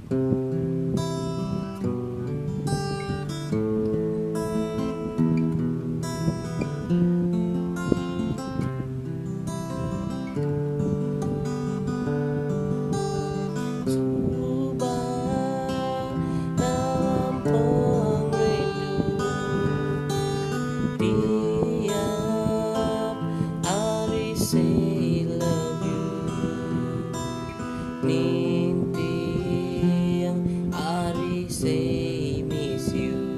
Coba dalam perindu tiap hari say love you, mimpi yang hari say miss you,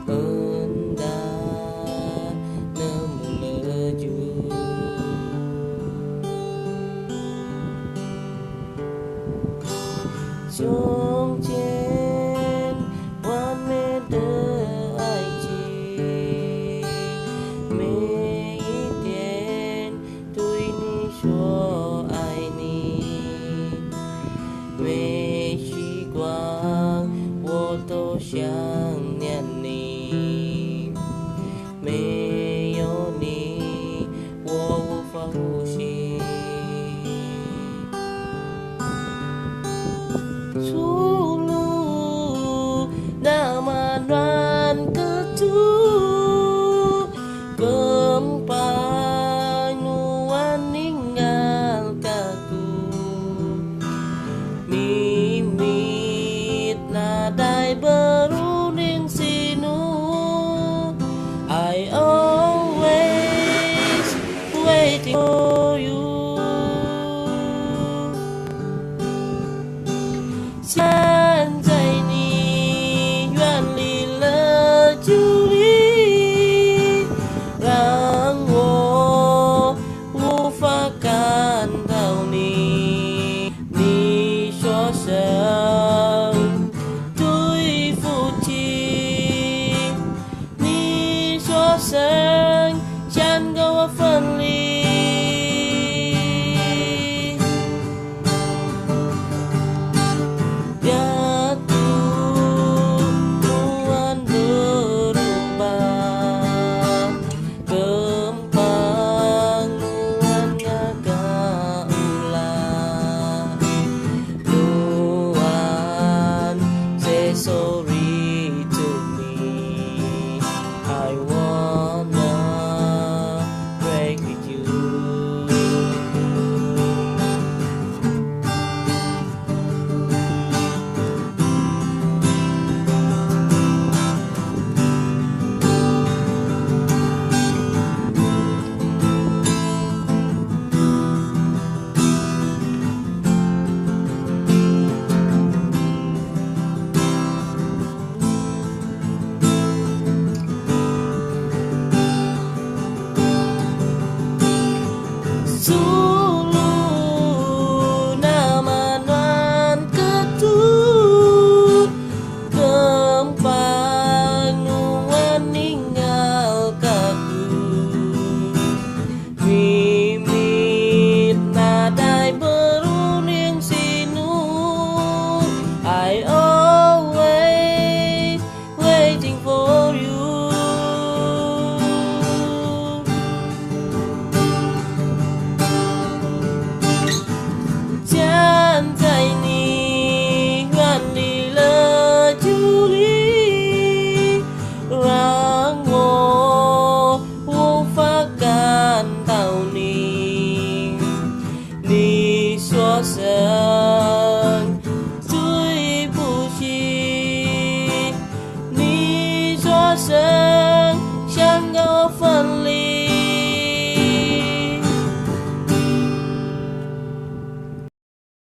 hendak nemu leju trong trên quan mê đơ ai chi mê ý tiền tôi ni cho ai ni mê chi quang wo to xiang nian ni mê yo ni wo vô fa hu xi sulu namanan ketu kempanuan ninggal kaku mimit nadai berunding sinu I always waiting for you 现在你远离了距离，让我无法感到你。你说什